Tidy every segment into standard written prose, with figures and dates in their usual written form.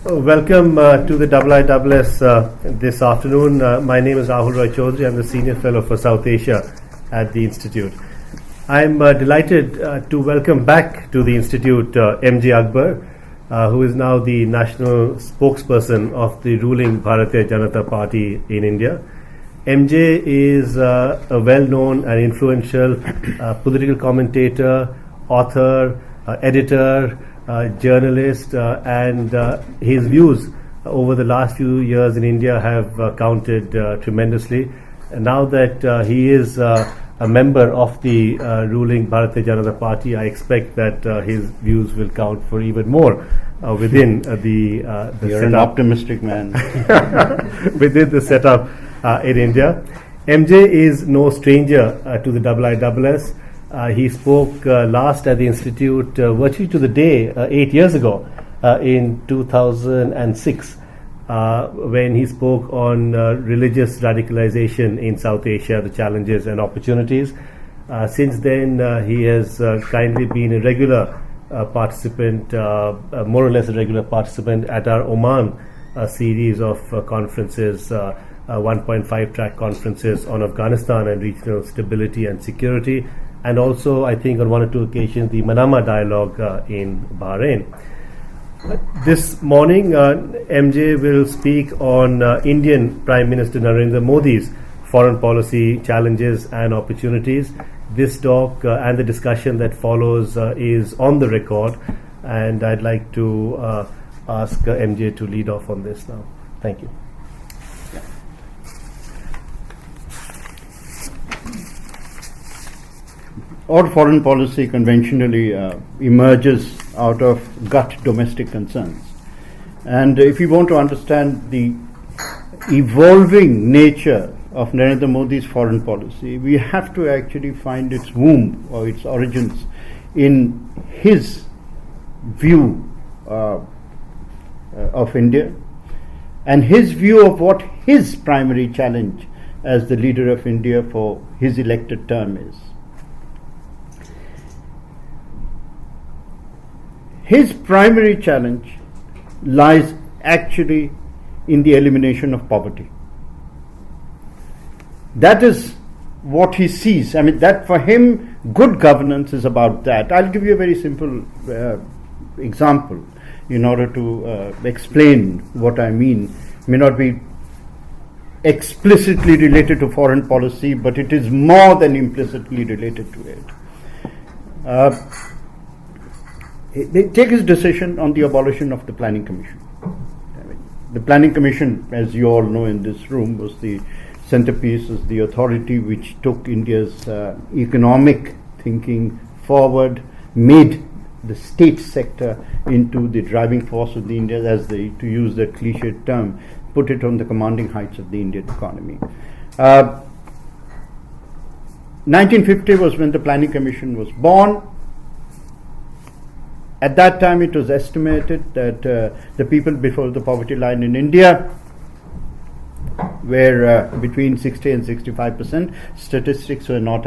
Welcome to the IISS this afternoon. My name is Rahul Roy Chaudhary. I'm the Senior Fellow for South Asia at the Institute. I'm delighted to welcome back to the Institute MJ Akbar, who is now the national spokesperson of the ruling Bharatiya Janata Party in India. MJ is a well-known and influential political commentator, author, editor, journalist, and his views over the last few years in India have counted tremendously. And now that he is a member of the ruling Bharatiya Janata Party, I expect that his views will count for even more within the You're an optimistic man. within the setup in India. MJ is no stranger to the IISS. He spoke last at the Institute virtually to the day 8 years ago in 2006 when he spoke on religious radicalization in South Asia, the challenges and opportunities. Since then, he has kindly been a regular participant, more or less a regular participant at our Oman series of conferences, 1.5 track conferences on Afghanistan and regional stability and security. And also, I think on one or two occasions, the Manama dialogue in Bahrain. This morning, MJ will speak on Indian Prime Minister Narendra Modi's foreign policy challenges and opportunities. This talk and the discussion that follows is on the record, and I'd like to ask MJ to lead off on this now. Thank you. All foreign policy conventionally emerges out of gut domestic concerns. And if you want to understand the evolving nature of Narendra Modi's foreign policy, we have to actually find its womb or its origins in his view of India and his view of what his primary challenge as the leader of India for his elected term is. His primary challenge lies actually in the elimination of poverty. That is what he sees. I mean, that for him, good governance is about that. I'll give you a very simple example in order to explain what I mean. It may not be explicitly related to foreign policy, but it is more than implicitly related to it. They take his decision on the abolition of the Planning Commission. The Planning Commission, as you all know in this room, was the centerpiece, was the authority which took India's economic thinking forward, made the state sector into the driving force of the India, as they, to use that cliched term, put it on the commanding heights of the Indian economy. 1950 was when the Planning Commission was born. At that time, it was estimated that the people below the poverty line in India were between 60 and 65%. Statistics were not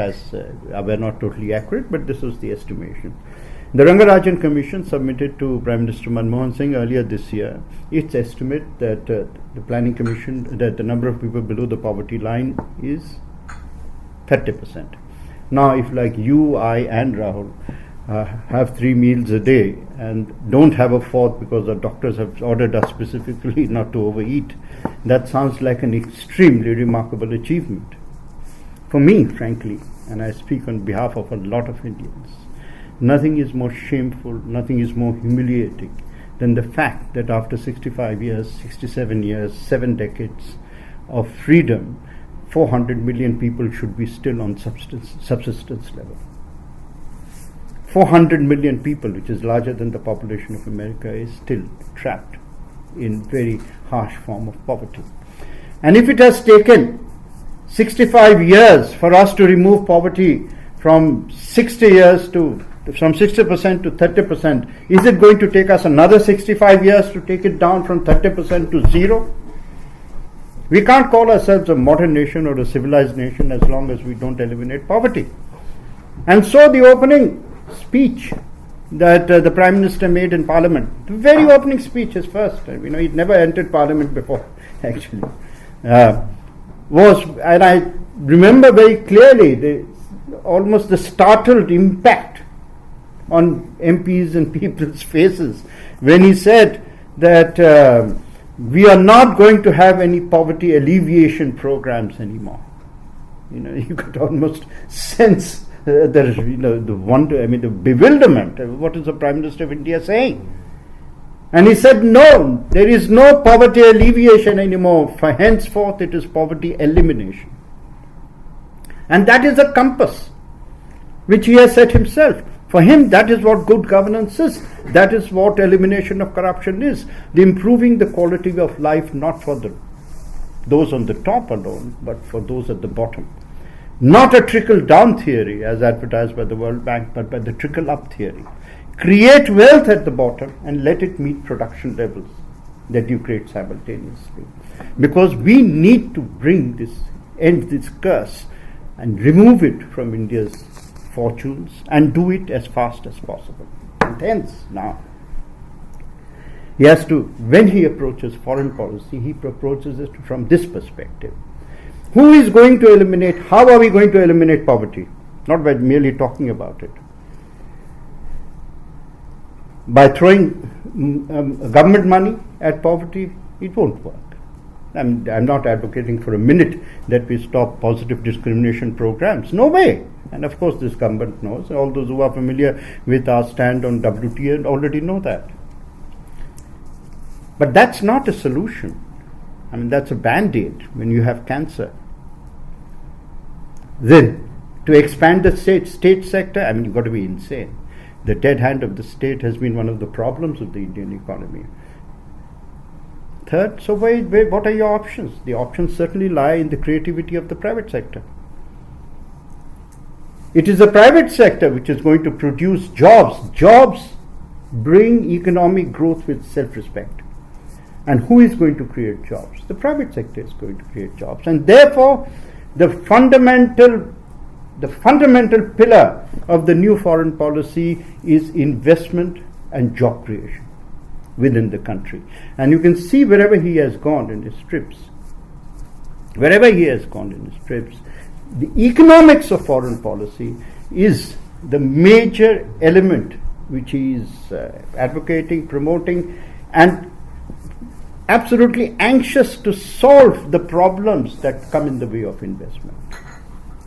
totally accurate, but this was the estimation. The Rangarajan Commission submitted to Prime Minister Manmohan Singh earlier this year its estimate that the Planning Commission, that the number of people below the poverty line is 30%. Now, if like you, I, and Rahul have 3 meals a day and don't have a fourth because the doctors have ordered us specifically not to overeat, that sounds like an extremely remarkable achievement. For me, frankly, and I speak on behalf of a lot of Indians, nothing is more shameful, nothing is more humiliating than the fact that after 65 years, 67 years, 7 decades of freedom, 400 million people should be still on subsistence level. 400 million people, which is larger than the population of America, is still trapped in very harsh form of poverty. And if it has taken 65 years for us to remove poverty from 60 years to from 60% to 30%, is it going to take us another 65 years to take it down from 30% to zero? We can't call ourselves a modern nation or a civilized nation as long as we don't eliminate poverty. And so the opening speech that the Prime Minister made in Parliament. The very opening speech, his first, he'd never entered Parliament before, actually, was, and I remember very clearly, almost the startled impact on MPs and people's faces when he said that we are not going to have any poverty alleviation programs anymore. You could almost sense the wonder, the bewilderment. What is the Prime Minister of India saying? And he said, no, there is no poverty alleviation anymore. For henceforth, it is poverty elimination. And that is a compass which he has set himself. For him, that is what good governance is. That is what elimination of corruption is. The improving the quality of life, not for those on the top alone, but for those at the bottom. Not a trickle-down theory as advertised by the World Bank, but by the trickle-up theory. Create wealth at the bottom and let it meet production levels that you create simultaneously. Because we need to end this curse and remove it from India's fortunes and do it as fast as possible. And hence, now, he has to, when he approaches foreign policy, he approaches it from this perspective. Who is going to eliminate, how are we going to eliminate poverty? Not by merely talking about it. By throwing government money at poverty, it won't work. I'm not advocating for a minute that we stop positive discrimination programs. No way. And of course this government knows. All those who are familiar with our stand on WTO already know that. But that's not a solution. That's a band-aid when you have cancer. Then, to expand the state sector, you've got to be insane. The dead hand of the state has been one of the problems of the Indian economy. Third, so what are your options? The options certainly lie in the creativity of the private sector. It is the private sector which is going to produce jobs. Jobs bring economic growth with self-respect. And who is going to create jobs? The private sector is going to create jobs. And therefore, the fundamental pillar of the new foreign policy is investment and job creation within the country. And you can see wherever he has gone in his trips, the economics of foreign policy is the major element which he is advocating, promoting, and absolutely anxious to solve the problems that come in the way of investment.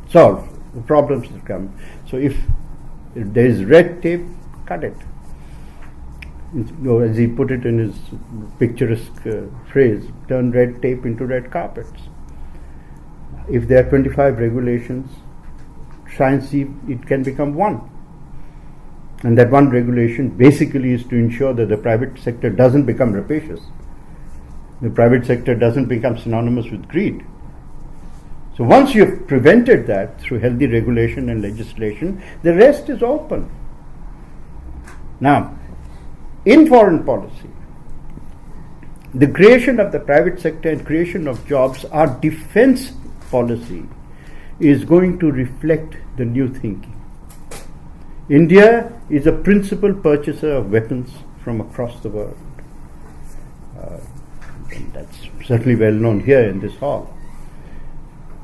Solve the problems that come. So if there is red tape, cut it. As he put it in his picturesque phrase, turn red tape into red carpets. If there are 25 regulations, try and see it can become one. And that one regulation basically is to ensure that the private sector doesn't become rapacious. The private sector doesn't become synonymous with greed. So once you've prevented that through healthy regulation and legislation, the rest is open. Now, in foreign policy, the creation of the private sector and creation of jobs, our defense policy is going to reflect the new thinking. India is a principal purchaser of weapons from across the world. And that's certainly well known here in this hall.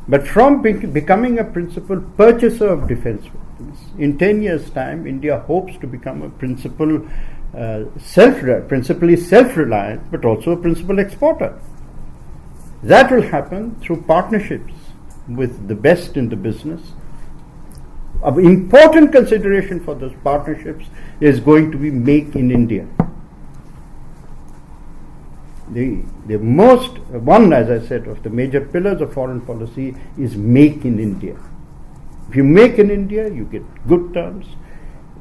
But from becoming a principal purchaser of defense weapons, in 10 years' time, India hopes to become a principally self-reliant, but also a principal exporter. That will happen through partnerships with the best in the business. An important consideration for those partnerships is going to be Make in India. The most, one, as I said, of the major pillars of foreign policy is Make in India. If you make in India, you get good terms.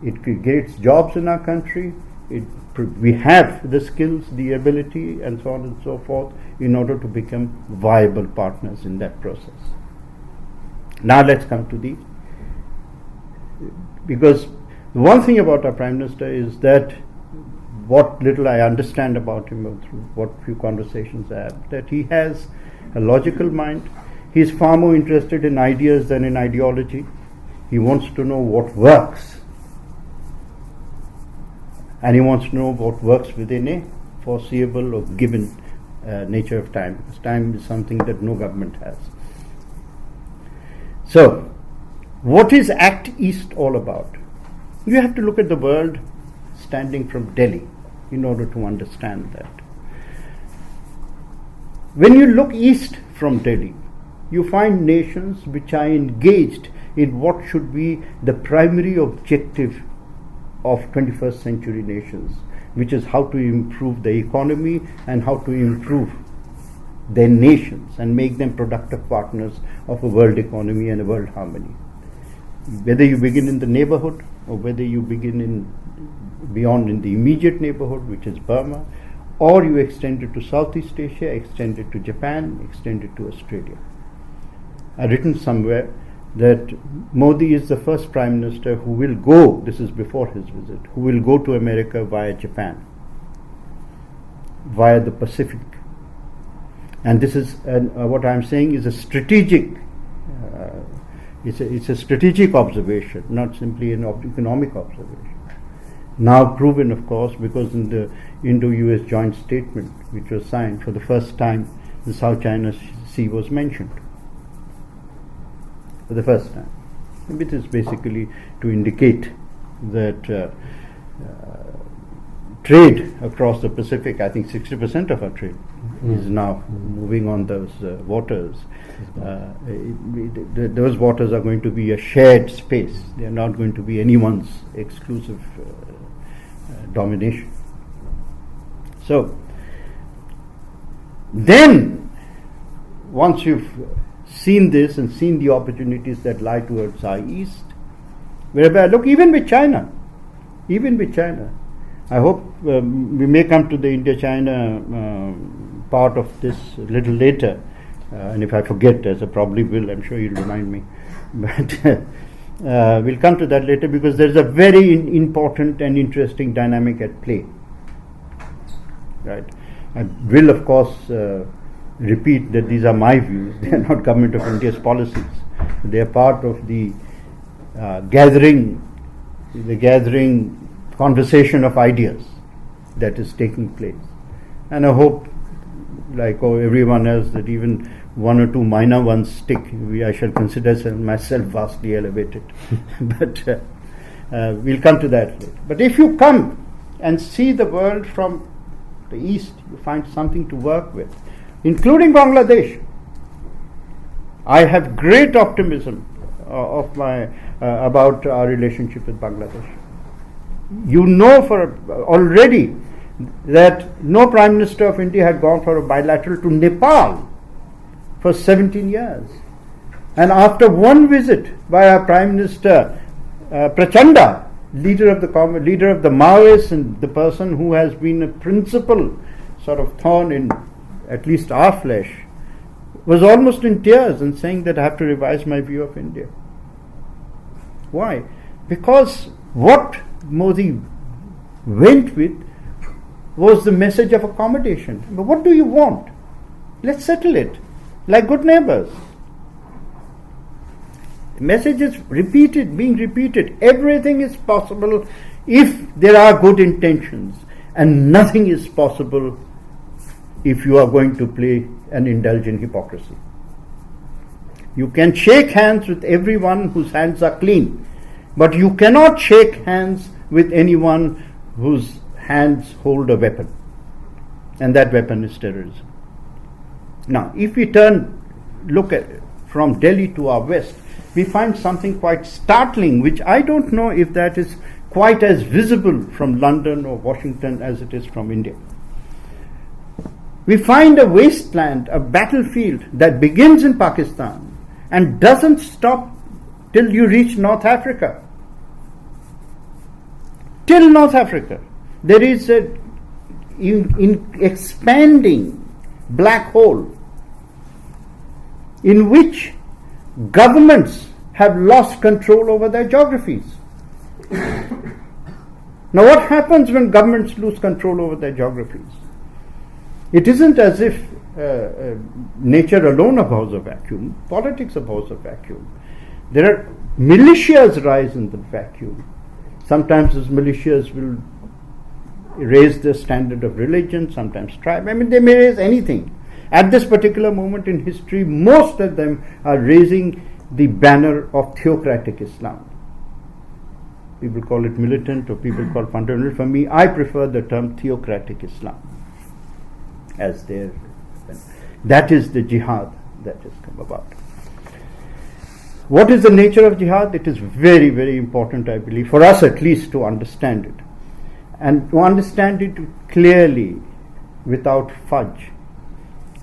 It creates jobs in our country. We have the skills, the ability, and so on and so forth in order to become viable partners in that process. Now let's come to because the one thing about our Prime Minister is that what little I understand about him through what few conversations I have, that he has a logical mind. He is far more interested in ideas than in ideology. He wants to know what works. And he wants to know what works within a foreseeable or given nature of time. Because time is something that no government has. So, what is Act East all about? You have to look at the world standing from Delhi in order to understand that. When you look east from Delhi, you find nations which are engaged in what should be the primary objective of 21st century nations, which is how to improve the economy and how to improve their nations and make them productive partners of a world economy and a world harmony. Whether you begin in the neighborhood or whether you begin beyond in the immediate neighborhood, which is Burma, or you extend it to Southeast Asia, extend it to Japan, extend it to Australia. I've written somewhere that Modi is the first Prime Minister who will go, this is before his visit, who will go to America via Japan, via the Pacific. And this is, what I'm saying is a strategic, it's a strategic observation, not simply an economic observation. Now proven, of course, because in the Indo-US joint statement, which was signed for the first time, the South China Sea was mentioned. For the first time. It is basically to indicate that trade across the Pacific, I think 60% of our trade is now moving on those waters. Those waters are going to be a shared space. They are not going to be anyone's exclusive domination. So, then, once you've seen this and seen the opportunities that lie towards our east, wherever I look, even with China, I hope we may come to the India-China part of this a little later, and if I forget, as I probably will, I'm sure you'll remind me, but we'll come to that later because there's a very important and interesting dynamic at play. Right? I will, of course, repeat that these are my views. They are not Government of India's policies. They are part of the gathering conversation of ideas that is taking place. And I hope, like everyone else, that even one or two minor ones stick. I shall consider myself vastly elevated. But we'll come to that later. But if you come and see the world from the east, you find something to work with, including Bangladesh. I have great optimism about our relationship with Bangladesh. You know already that no Prime Minister of India had gone for a bilateral to Nepal for 17 years. And after one visit by our Prime Minister Prachanda, leader of the Maoists and the person who has been a principal sort of thorn in at least our flesh, was almost in tears and saying that I have to revise my view of India. Why? Because what Modi went with was the message of accommodation. But what do you want? Let's settle it like good neighbors. The message is being repeated. Everything is possible if there are good intentions, and nothing is possible if you are going to play and indulge in hypocrisy. You can shake hands with everyone whose hands are clean, but you cannot shake hands with anyone whose hands hold a weapon, and that weapon is terrorism. Now, if we look at from Delhi to our west, we find something quite startling, which I don't know if that is quite as visible from London or Washington as it is from India. We find a wasteland, a battlefield that begins in Pakistan and doesn't stop till you reach North Africa. Till North Africa, there is an expanding black hole in which governments have lost control over their geographies. Now, what happens when governments lose control over their geographies? It isn't as if nature alone abhors a vacuum. Politics abhors a vacuum. There are militias rise in the vacuum. Sometimes those militias will raise the standard of religion, sometimes tribe. I mean, they may raise anything. At this particular moment in history, most of them are raising the banner of theocratic Islam. People call it militant, or people call it fundamental. For me, I prefer the term theocratic Islam as their. That is the jihad that has come about. What is the nature of jihad? It is very, very important, I believe, for us at least, to understand it. And to understand it clearly, without fudge.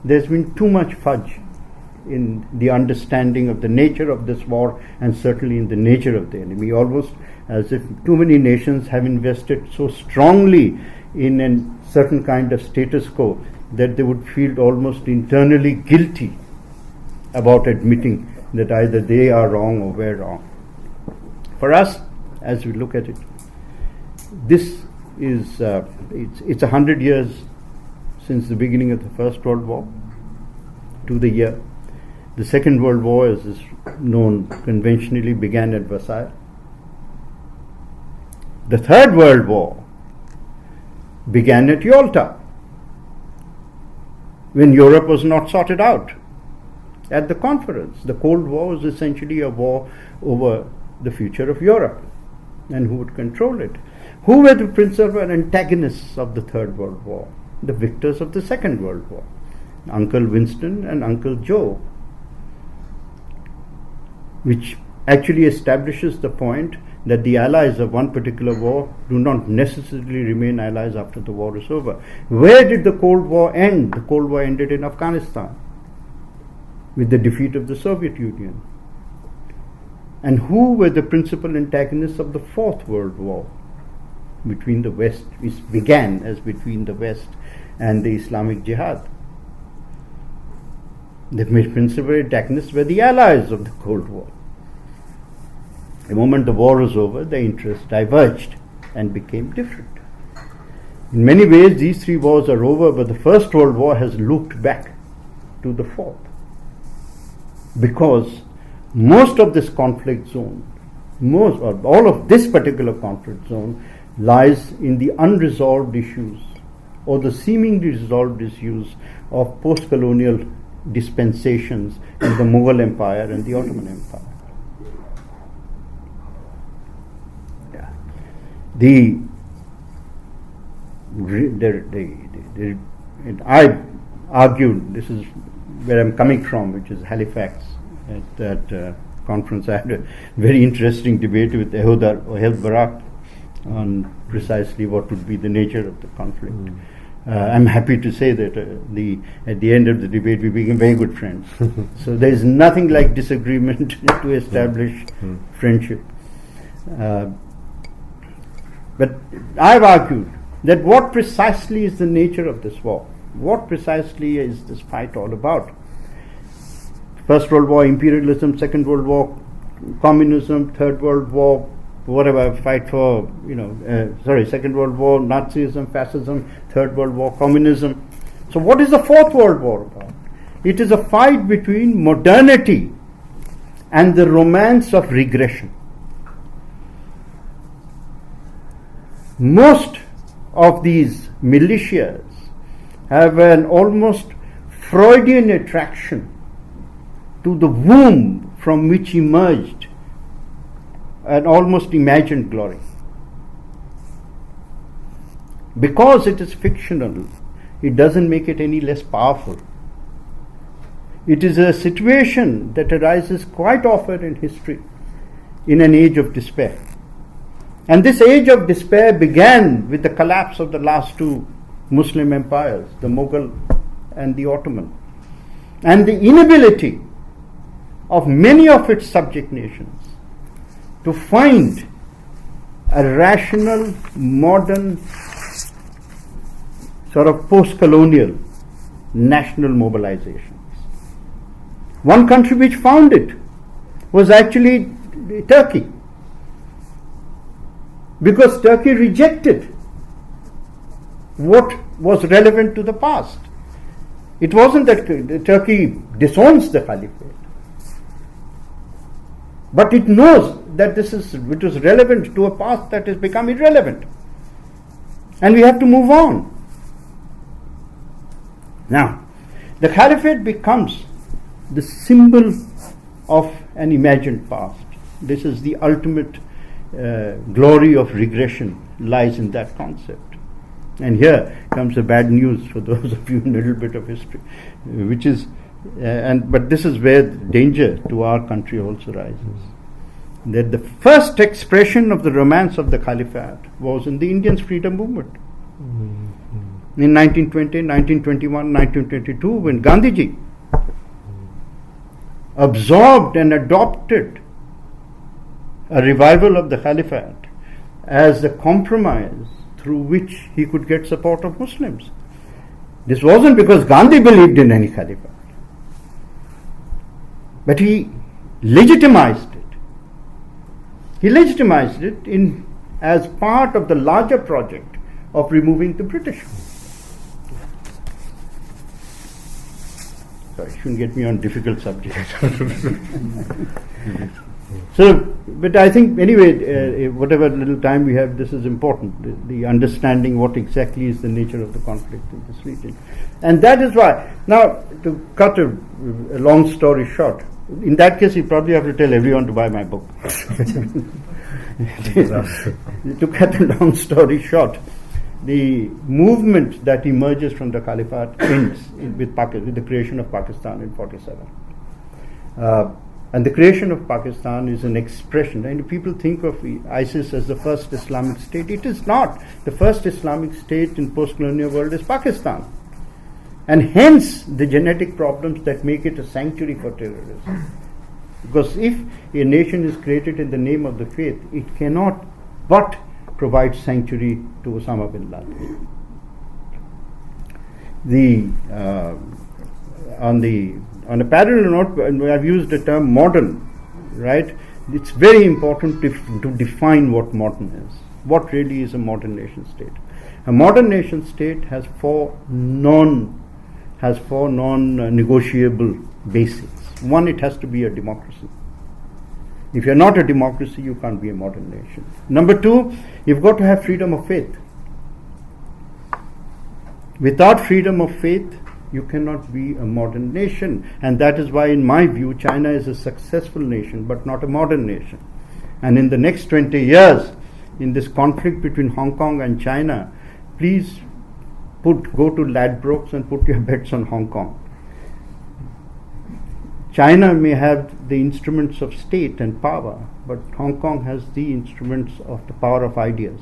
There's been too much fudge in the understanding of the nature of this war, and certainly in the nature of the enemy, almost as if too many nations have invested so strongly in a certain kind of status quo that they would feel almost internally guilty about admitting that either they are wrong or we're wrong. For us, as we look at it, this is it's 100 years since the beginning of the First World War to the year. The Second World War, as is known conventionally, began at Versailles. The Third World War began at Yalta, when Europe was not sorted out. At the conference, the Cold War was essentially a war over the future of Europe and who would control it. Who were the principal antagonists of the Third World War? The victors of the Second World War, Uncle Winston and Uncle Joe, which actually establishes the point that the allies of one particular war do not necessarily remain allies after the war is over. Where did the Cold War end? The Cold War ended in Afghanistan with the defeat of the Soviet Union. And who were the principal antagonists of the Fourth World War between the West, which began as between the West and the Islamic Jihad? The principal antagonists were the allies of the Cold War. The moment the war was over, their interests diverged and became different. In many ways, these three wars are over, but the First World War has looped back to the Fourth. Because most of this conflict zone, all of this particular conflict zone, lies in the unresolved issues or the seemingly resolved issues of post-colonial dispensations in the Mughal Empire and the Ottoman Empire. I argued, this is where I'm coming from, which is Halifax. At that conference, I had a very interesting debate with Ehud Barak on precisely what would be the nature of the conflict. I'm happy to say that at the end of the debate, we became very good friends. So there is nothing like disagreement to establish friendship. But I've argued that what precisely is the nature of this war? What precisely is this fight all about? First World War, imperialism; Second World War, communism; Third World War, whatever, fight for, Second World War, Nazism, fascism; Third World War, communism. So what is the Fourth World War about? It is a fight between modernity and the romance of regression. Most of these militias have an almost Freudian attraction to the womb from which emerged an almost imagined glory. Because it is fictional, it doesn't make it any less powerful. It is a situation that arises quite often in history in an age of despair. And this age of despair began with the collapse of the last two Muslim empires, the Mughal and the Ottoman, and the inability of many of its subject nations to find a rational, modern, sort of post-colonial national mobilizations. One country which found it was actually Turkey, because Turkey rejected what was relevant to the past. It wasn't that Turkey disowns the Caliphate, but it knows that it was relevant to a past that has become irrelevant. And we have to move on. Now, the caliphate becomes the symbol of an imagined past. This is the ultimate glory of regression lies in that concept. And here comes the bad news for those of you in a little bit of history, which is, but this is where the danger to our country also rises. That the first expression of the romance of the caliphate was in the Indian freedom movement. In 1920, 1921, 1922, when Gandhiji absorbed and adopted a revival of the caliphate as a compromise through which he could get support of Muslims. This wasn't because Gandhi believed in any caliphate, but he legitimized it. He legitimized it as part of the larger project of removing the British. Sorry, shouldn't get me on difficult subjects. So, but I think anyway, whatever little time we have, this is important, the understanding what exactly is the nature of the conflict in this region. And that is why, now to cut a long story short, in that case you probably have to tell everyone to buy my book. To cut a long story short, the movement that emerges from the caliphate ends with the creation of Pakistan in 1947. And the creation of Pakistan is an expression, and people think of ISIS as the first Islamic state. It is not. The first Islamic state in post-colonial world is Pakistan. And hence the genetic problems that make it a sanctuary for terrorism. Because if a nation is created in the name of the faith, it cannot but provide sanctuary to Osama bin Laden. On a parallel note, I've used the term modern, right? It's very important to define what modern is. What really is a modern nation state? A modern nation state has four non-negotiable basics. One, it has to be a democracy. If you're not a democracy, you can't be a modern nation. Number two, you've got to have freedom of faith. Without freedom of faith, you cannot be a modern nation. And that is why, in my view, China is a successful nation, but not a modern nation. And in the next 20 years, in this conflict between Hong Kong and China, please go to Ladbrokes and put your bets on Hong Kong. China may have the instruments of state and power, but Hong Kong has the instruments of the power of ideas.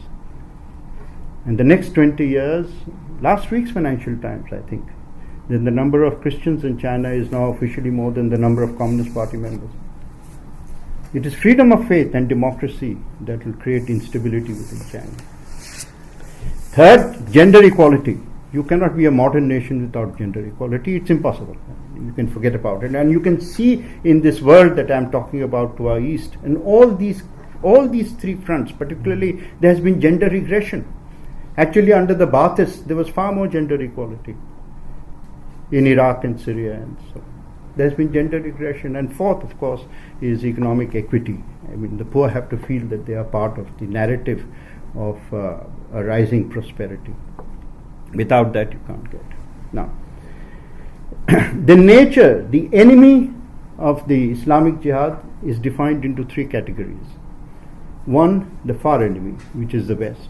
In the next 20 years, last week's Financial Times, I think, then the number of Christians in China is now officially more than the number of Communist Party members. It is freedom of faith and democracy that will create instability within China. Third, gender equality. You cannot be a modern nation without gender equality. It's impossible. You can forget about it. And you can see in this world that I'm talking about to our east, and all these three fronts, particularly, there has been gender regression. Actually, under the Baathists, there was far more gender equality in Iraq and Syria, and so there's been gender regression. And fourth, of course, is economic equity. I mean, the poor have to feel that they are part of the narrative of a rising prosperity. Without that, you can't get. Now, the enemy of the Islamic Jihad is defined into three categories. One, the far enemy, which is the West.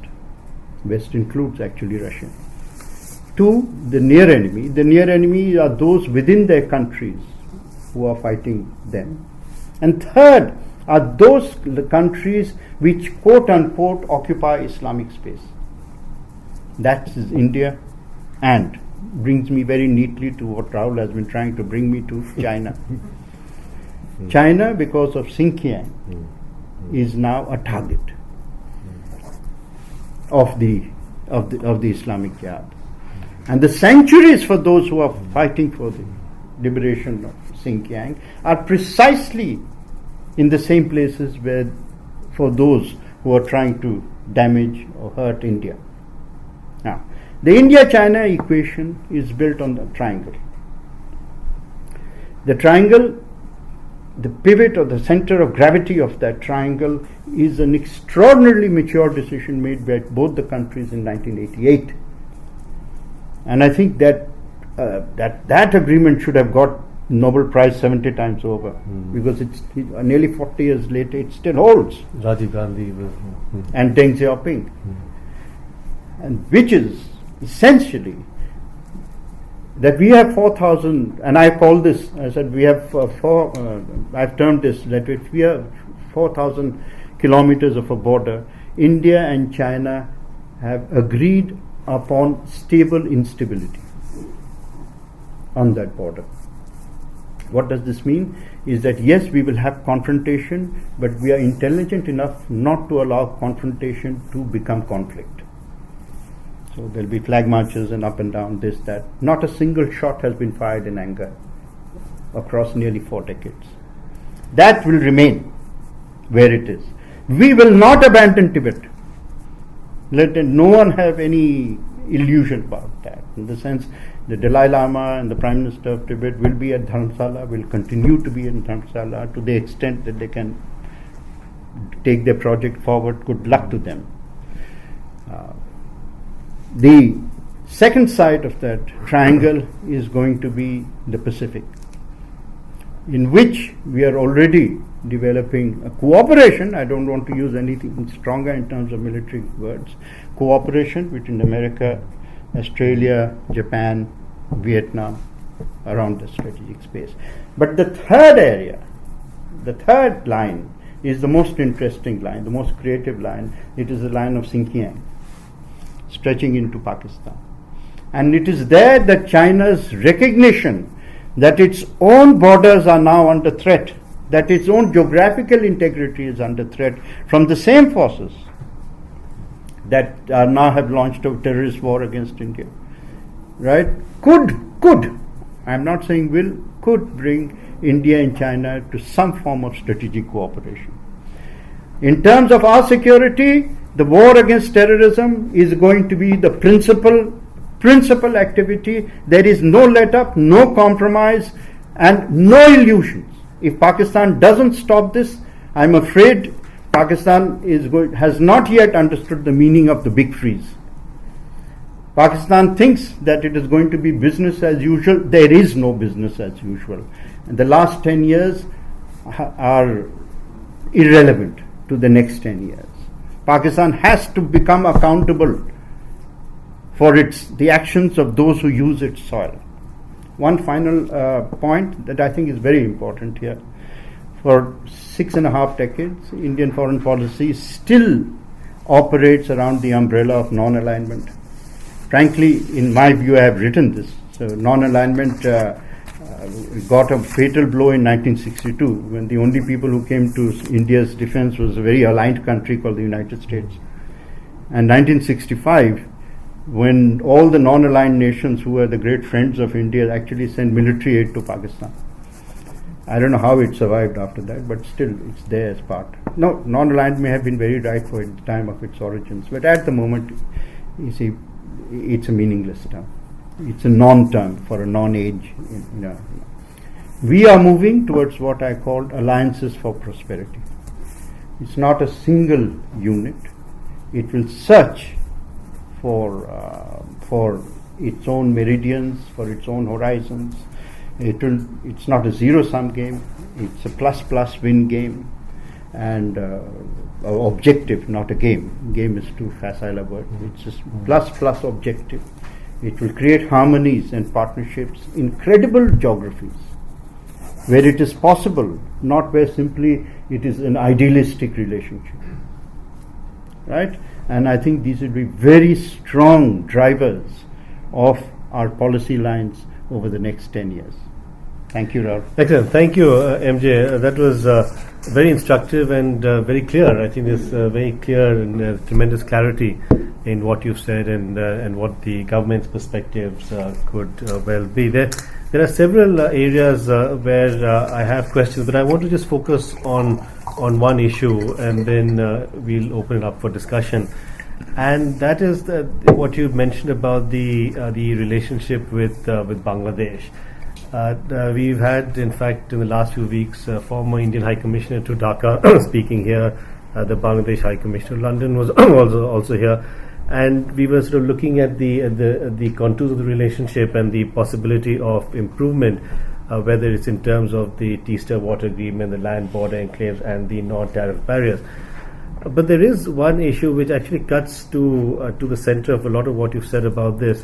West includes actually Russia. Two, the near enemy. The near enemy are those within their countries who are fighting them. And third are those countries which, quote unquote, occupy Islamic space. That is India, and brings me very neatly to what Rahul has been trying to bring me to, China. China, because of Xinjiang, is now a target of the Islamic Jihad. And the sanctuaries for those who are fighting for the liberation of Xinjiang are precisely in the same places where for those who are trying to damage or hurt India. Now, the India-China equation is built on the triangle. The triangle the pivot or the center of gravity of that triangle is an extraordinarily mature decision made by both the countries in 1988. And I think that that agreement should have got Nobel Prize 70 times over, because it's nearly 40 years later, it still holds. Rajiv Gandhi was, and Deng Xiaoping, and which is essentially that we have 4,000, and I call this, I said we have I've termed this, that if we have 4,000 kilometers of a border, India and China have agreed upon stable instability on that border. What does this mean? Is that yes, we will have confrontation, but we are intelligent enough not to allow confrontation to become conflict. So there will be flag marches and up and down, this, that. Not a single shot has been fired in anger across nearly 4 decades. That will remain where it is. We will not abandon Tibet. Let no one have any illusion about that. In the sense, the Dalai Lama and the Prime Minister of Tibet will be at Dharamsala, will continue to be in Dharamsala to the extent that they can take their project forward. Good luck to them. The second side of that triangle is going to be the Pacific, in which we are already developing a cooperation. I don't want to use anything stronger in terms of military words. Cooperation between America, Australia, Japan, Vietnam, around the strategic space. But the third area, the third line, is the most interesting line, the most creative line. It is the line of Xinjiang, stretching into Pakistan. And it is there that China's recognition that its own borders are now under threat, that its own geographical integrity is under threat from the same forces that now have launched a terrorist war against India, right? Could, I'm not saying will, could bring India and China to some form of strategic cooperation. In terms of our security, the war against terrorism is going to be the principal activity. There is no let up, no compromise, and no illusions. If Pakistan doesn't stop this, I'm afraid Pakistan has not yet understood the meaning of the big freeze. Pakistan thinks that it is going to be business as usual. There is no business as usual. And the last 10 years are irrelevant to the next 10 years. Pakistan has to become accountable for the actions of those who use its soil. One final point that I think is very important here. For 6.5 decades, Indian foreign policy still operates around the umbrella of non-alignment. Frankly, in my view, I have written this. So non-alignment got a fatal blow in 1962 when the only people who came to India's defense was a very aligned country called the United States. And 1965, when all the non-aligned nations who were the great friends of India actually sent military aid to Pakistan. I don't know how it survived after that, but still it's there as part. No, non-aligned may have been very right for the time of its origins, but at the moment, you see, it's a meaningless term. It's a non-term for a non-age. We are moving towards what I called alliances for prosperity. It's not a single unit. It will search for its own meridians, for its own horizons. It's not a zero-sum game. It's a plus win game, and objective, not a game. Game is too facile a word. It's just plus objective. It will create harmonies and partnerships in credible geographies where it is possible, not where simply it is an idealistic relationship. Right? And I think these will be very strong drivers of our policy lines over the next 10 years. Thank you, Rahul. Excellent. Thank you, MJ. That was very instructive and very clear. I think there's very clear and tremendous clarity in what you've said and what the government's perspectives could well be. There are several areas where I have questions, but I want to just focus on one issue, and then we'll open it up for discussion. And that is what you mentioned about the relationship with Bangladesh. We've had, in fact, in the last few weeks, former Indian High Commissioner to Dhaka speaking here. The Bangladesh High Commissioner to London was also here, and we were sort of looking at the contours of the relationship and the possibility of improvement, whether it's in terms of the Teesta Water Agreement, the land border enclaves, and the non-tariff barriers. But there is one issue which actually cuts to the center of a lot of what you've said about this,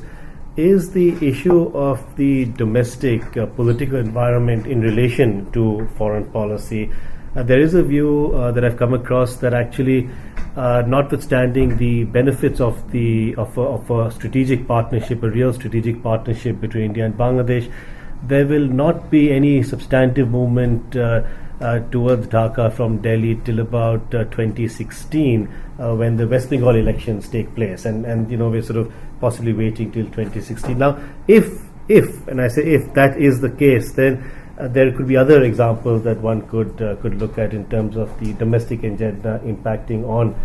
is the issue of the domestic political environment in relation to foreign policy. There is a view that I've come across that actually, notwithstanding the benefits of a strategic partnership, a real strategic partnership between India and Bangladesh, there will not be any substantive movement towards Dhaka from Delhi till about 2016, when the West Bengal elections take place, and we're sort of possibly waiting till 2016. Now, if and I say if that is the case, then there could be other examples that one could look at in terms of the domestic agenda impacting on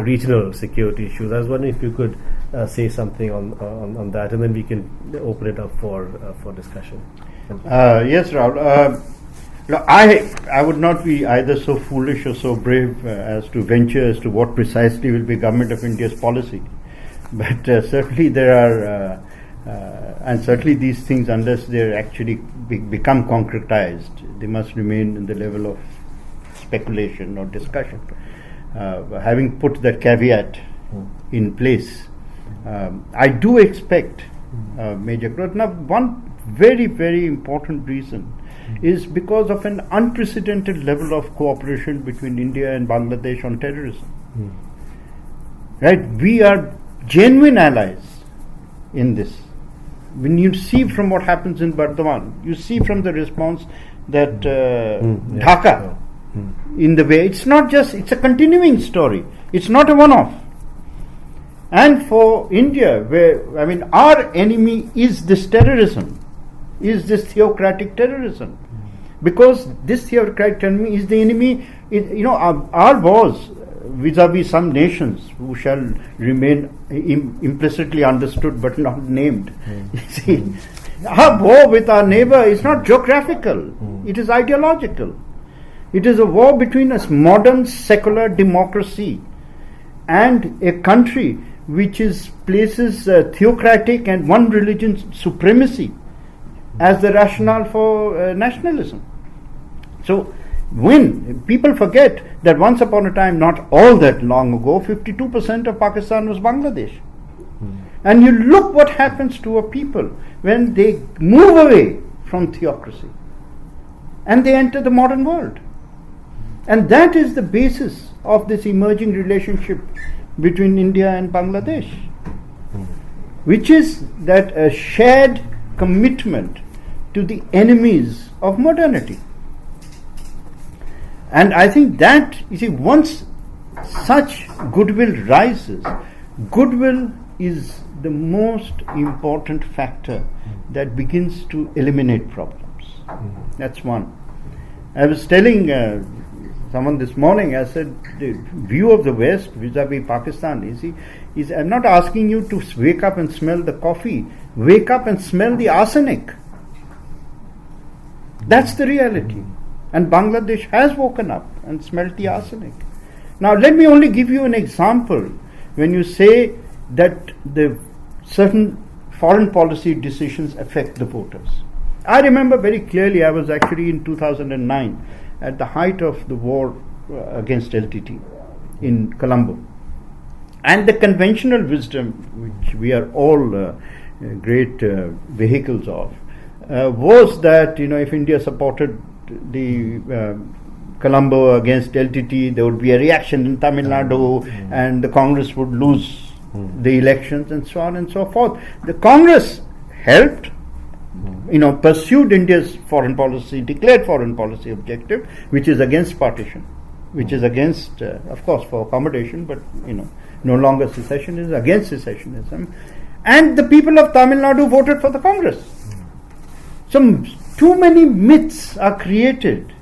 regional security issues. I was wondering if you could say something on that, and then we can open it up for discussion. Yes, Rahul. I would not be either so foolish or so brave as to venture as to what precisely will be Government of India's policy. But certainly there are, and certainly these things, unless they actually become concretized, they must remain in the level of speculation or discussion. Having put that caveat in place, I do expect major growth. Now, one very, very important reason is because of an unprecedented level of cooperation between India and Bangladesh on terrorism. Right? We are genuine allies in this. When you see from what happens in Bardhaman, you see from the response that Dhaka, in the way, it's not just, it's a continuing story. It's not a one-off. And for India, our enemy is this terrorism, is this theocratic terrorism. Because this theocratic enemy is the enemy, our wars vis-a-vis some nations who shall remain implicitly understood but not named. You see, our war with our neighbor is not geographical, it is ideological. It is a war between a modern secular democracy and a country which places theocratic and one religion supremacy as the rationale for nationalism. So when people forget that once upon a time, not all that long ago, 52% of Pakistan was Bangladesh. And you look what happens to a people when they move away from theocracy and they enter the modern world. And that is the basis of this emerging relationship between India and Bangladesh, which is that a shared commitment to the enemies of modernity. And I think that, once such goodwill rises, goodwill is the most important factor that begins to eliminate problems. That's one. I was telling someone this morning, I said, the view of the West vis-a-vis Pakistan is I'm not asking you to wake up and smell the coffee, wake up and smell the arsenic. That's the reality. And Bangladesh has woken up and smelt the arsenic. Now, let me only give you an example. When you say that the certain foreign policy decisions affect the voters. I remember very clearly, I was actually in 2009 at the height of the war against LTT in Colombo. And the conventional wisdom, which we are all great vehicles of, was that, if India supported the Colombo against LTT, there would be a reaction in Tamil Nadu and the Congress would lose the elections and so on and so forth. The Congress helped, pursued India's foreign policy, declared foreign policy objective, which is against partition, which is against, of course, for accommodation, but, no longer secessionism, against secessionism. And the people of Tamil Nadu voted for the Congress. So, too many myths are created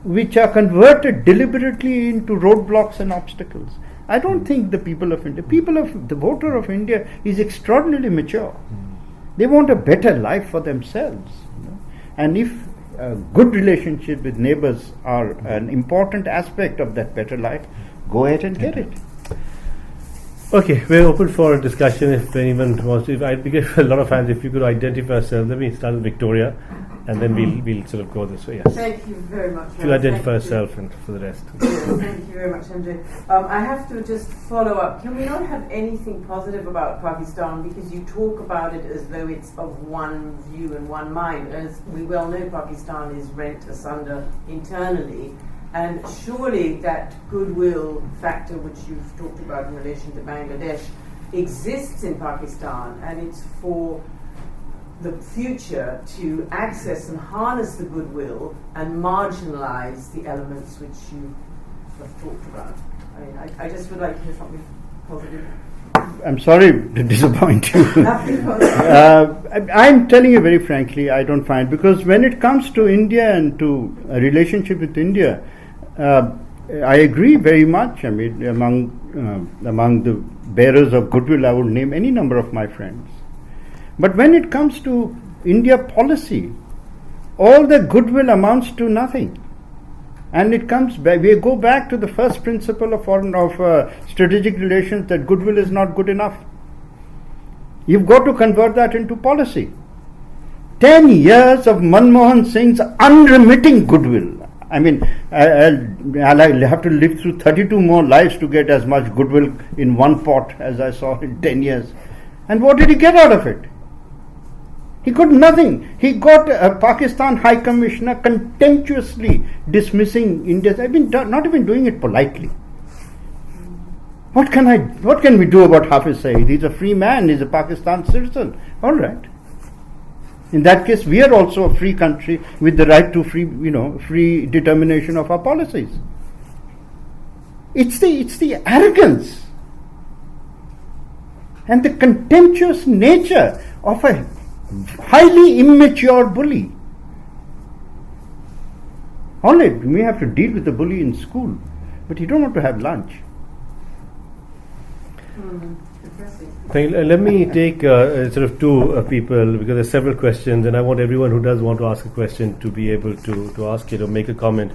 which are converted deliberately into roadblocks and obstacles. I don't think the people of India, the voter of India is extraordinarily mature. They want a better life for themselves. And if a good relationship with neighbors are an important aspect of that better life, go ahead and get it. Okay, we're open for discussion if anyone wants to. I'd be grateful a lot of hands if you could identify yourself. Let me start with Victoria, and then we'll sort of go this way. Yes. Thank you very much. If you identify yourself and for the rest. Thank you very much, MJ. I have to just follow up. Can we not have anything positive about Pakistan, because you talk about it as though it's of one view and one mind. As we well know, Pakistan is rent asunder internally. And surely that goodwill factor which you've talked about in relation to Bangladesh exists in Pakistan, and it's for the future to access and harness the goodwill and marginalize the elements which you have talked about. I mean, I just would like to hear something positive. I'm sorry to disappoint you. I'm telling you very frankly, I don't find, because when it comes to India and to a relationship with India, I agree very much. I mean, among the bearers of goodwill, I would name any number of my friends. But when it comes to India policy, all the goodwill amounts to nothing. And it comes back, we go back to the first principle of strategic relations, that goodwill is not good enough. You've got to convert that into policy. 10 years of Manmohan Singh's unremitting goodwill. I mean, I'll have to live through 32 more lives to get as much goodwill in one pot as I saw in 10 years. And what did he get out of it? He got nothing. He got a Pakistan High Commissioner contemptuously dismissing India's. I mean, not even doing it politely. What can we do about Hafiz Saeed? He's a free man. He's a Pakistan citizen. All right. In that case, we are also a free country with the right to free determination of our policies. It's the arrogance and the contemptuous nature of a highly immature bully. All right, we may have to deal with the bully in school, but you don't want to have lunch. Let me take sort of two people, because there's several questions, and I want everyone who does want to ask a question to be able to ask it or make a comment.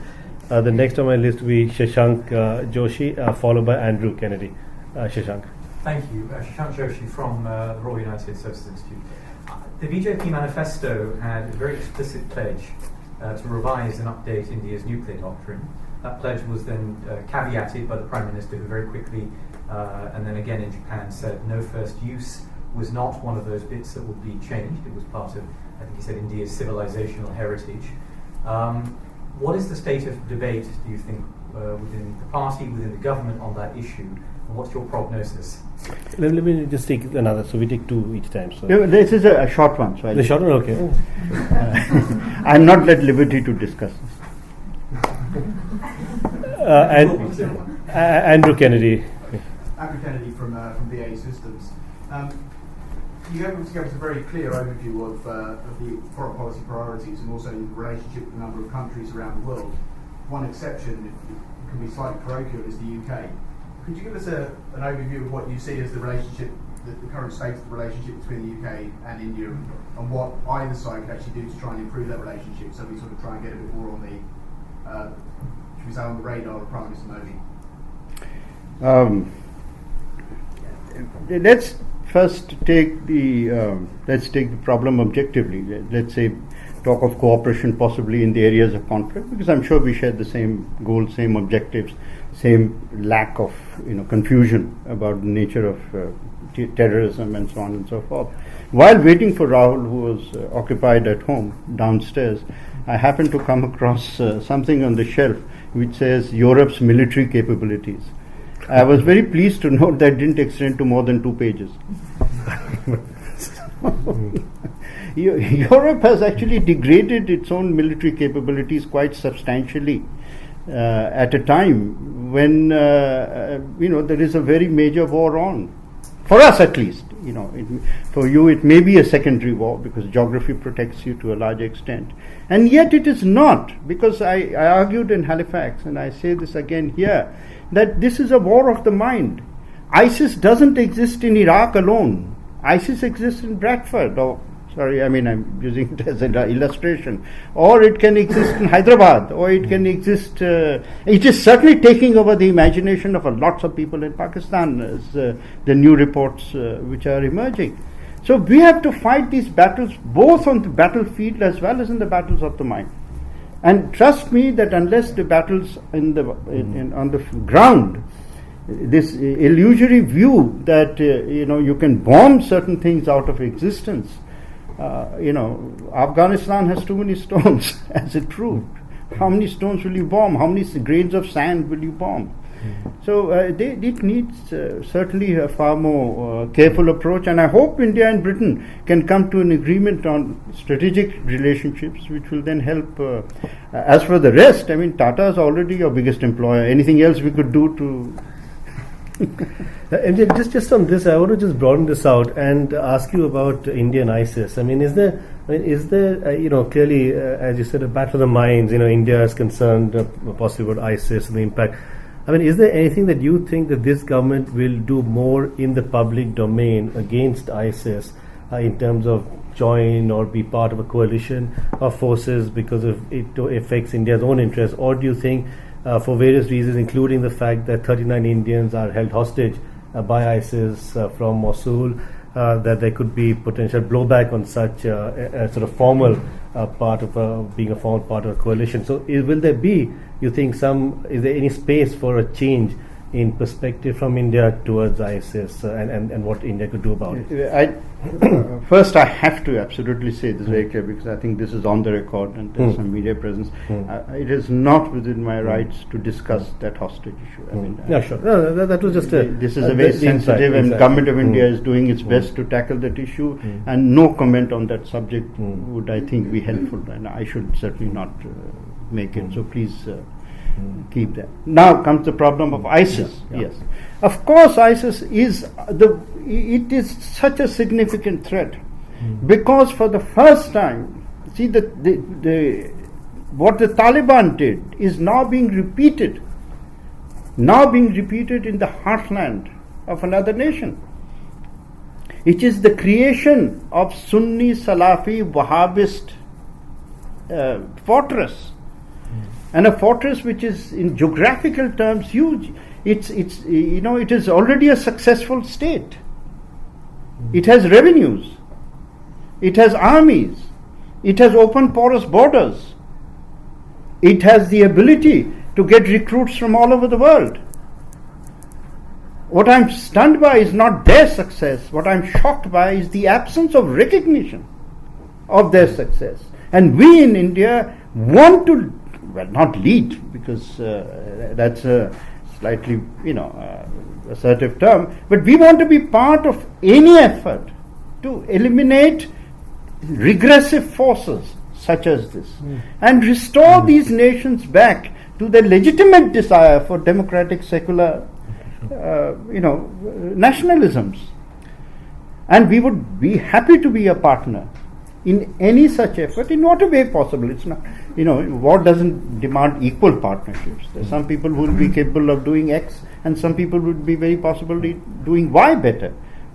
The next on my list will be Shashank Joshi, followed by Andrew Kennedy. Shashank. Thank you. Shashank Joshi from the Royal United States Services Institute. The BJP manifesto had a very explicit pledge to revise and update India's nuclear doctrine. That pledge was then caveated by the Prime Minister, who very quickly and then again in Japan said no first use was not one of those bits that would be changed. It was part of, I think he said, India's civilizational heritage. What is the state of debate, do you think, within the party, within the government on that issue? And what's your prognosis? Let me just take another, so we take two each time. So. Yeah, this is a short one. So the short one, okay. I'm not at liberty to discuss this. Andrew Kennedy. Andrew Kennedy from BAE Systems. You gave us a very clear overview of the foreign policy priorities and also the relationship with a number of countries around the world. One exception, it can be slightly parochial, is the UK. Could you give us an overview of what you see as the relationship, the current state of the relationship between the UK and India, and what either side could actually do to try and improve that relationship, so we sort of try and get a bit more on the, should we say, on the radar of Prime Minister Modi? Let's first take the problem objectively. Let's say talk of cooperation possibly in the areas of conflict, because I'm sure we share the same goals, same objectives, same lack of confusion about the nature of terrorism and so on and so forth. While waiting for Rahul, who was occupied at home downstairs, I happened to come across something on the shelf which says Europe's military capabilities. I was very pleased to note that it didn't extend to more than 2 pages. Europe has actually degraded its own military capabilities quite substantially at a time when there is a very major war on. For us, at least, for you it may be a secondary war because geography protects you to a large extent, and yet it is not, because I argued in Halifax, and I say this again here, that this is a war of the mind. ISIS doesn't exist in Iraq alone. ISIS exists in Bradford or Sorry, I mean, I'm using it as an illustration. Or it can exist in Hyderabad, or it can exist, it is certainly taking over the imagination of lots of people in Pakistan, as the new reports which are emerging. So we have to fight these battles both on the battlefield as well as in the battles of the mind. And trust me that unless the battles on the ground, this illusory view that you can bomb certain things out of existence, Afghanistan has too many stones, as it proved. How many stones will you bomb? How many grains of sand will you bomb? So it needs certainly a far more careful approach, and I hope India and Britain can come to an agreement on strategic relationships, which will then help. As for the rest, I mean, Tata is already your biggest employer. Anything else we could do to... MJ, just on this, I want to just broaden this out and ask you about Indian ISIS. I mean, is there clearly, as you said, a battle of the minds? India is concerned possibly about ISIS and the impact. I mean, is there anything that you think that this government will do more in the public domain against ISIS in terms of join or be part of a coalition of forces because of it affects India's own interests? Or do you think for various reasons, including the fact that 39 Indians are held hostage by ISIS from Mosul, that there could be potential blowback on such a sort of formal part of being a formal part of a coalition? So will there be, you think, is there any space for a change in perspective from India towards ISIS and what India could do about it? First, I have to absolutely say this very clear, because I think this is on the record and there's some media presence. It is not within my rights to discuss that hostage issue. I mean, sure. No, that was just this is a very sensitive, and Government of India is doing its best to tackle that issue, and no comment on that subject would, I think, be helpful, and I should certainly not make it. So please keep that. Now comes the problem of ISIS. Yes, of course, ISIS is it is such a significant threat because for the first time, see what the Taliban did is now being repeated in the heartland of another nation. It is the creation of Sunni Salafi Wahhabist fortress. And a fortress which is in geographical terms huge. It is already a successful state. It has revenues. It has armies. It has open porous borders. It has the ability to get recruits from all over the world. What I'm stunned by is not their success. What I'm shocked by is the absence of recognition of their success. And we in India want to, well, not lead, because that's a slightly, assertive term, but we want to be part of any effort to eliminate regressive forces such as this and restore these nations back to their legitimate desire for democratic, secular, nationalisms. And we would be happy to be a partner in any such effort, in whatever way possible. It's not, war doesn't demand equal partnerships. There are some people who will be capable of doing X, and some people would be very possibly doing Y better.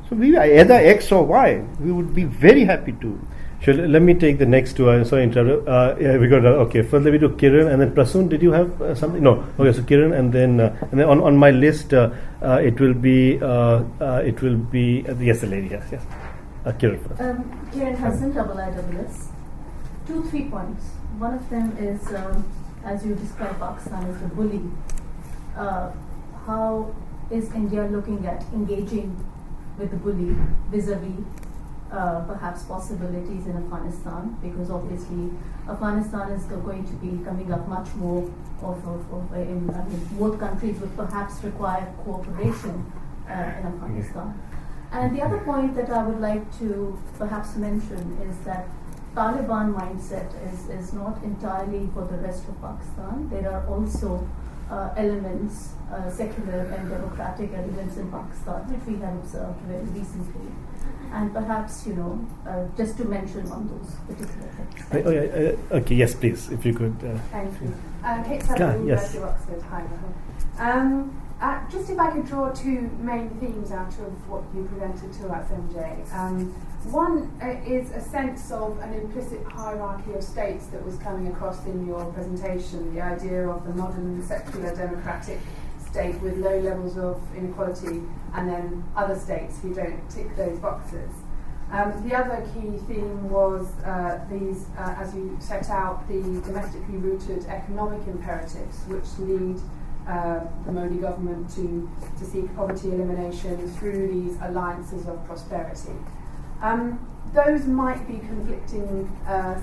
So we are either X or Y. We would be very happy to. Sure, let me take the next two. I'm sorry, interrupt. We got okay. First, let me do Kiran, and then Prasoon. Did you have something? No. Okay, so Kiran, and then on my list, it will be yes, the lady. Yes. Kiran first. Kiran Hassan, IISS. 2-3 points. One of them is, as you described Pakistan as the bully. How is India looking at engaging with the bully vis-a-vis perhaps possibilities in Afghanistan? Because obviously Afghanistan is going to be coming up much more both countries would perhaps require cooperation in Afghanistan. And the other point that I would like to perhaps mention is that Taliban mindset is not entirely for the rest of Pakistan. There are also elements, secular and democratic elements in Pakistan, which we have observed very recently. And perhaps, just to mention on those particular things. Okay, yes, please, if you could. Thank you. Kate Sutherland, University of Oxford. Hi, just if I could draw two main themes out of what you presented to us, MJ. One is a sense of an implicit hierarchy of states that was coming across in your presentation, the idea of the modern secular democratic state with low levels of inequality, and then other states who don't tick those boxes. The other key theme was as you set out, the domestically rooted economic imperatives which lead the Modi government to seek poverty elimination through these alliances of prosperity. Those might be conflicting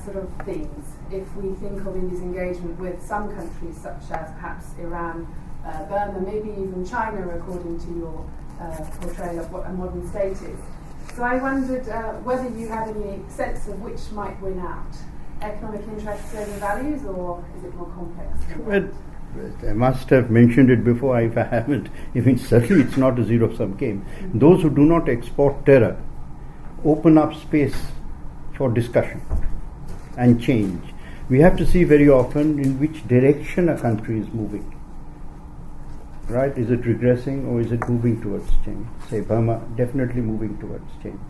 sort of themes if we think of India's engagement with some countries such as perhaps Iran, Burma, maybe even China, according to your portrayal of what a modern state is. So I wondered whether you had any sense of which might win out, economic interests over values, or is it more complex? Well, I must have mentioned it before if I haven't. Certainly it's not a zero-sum game. Mm-hmm. Those who do not export terror open up space for discussion and change. We have to see very often in which direction a country is moving. Right? Is it regressing or is it moving towards change? Say Burma, definitely moving towards change.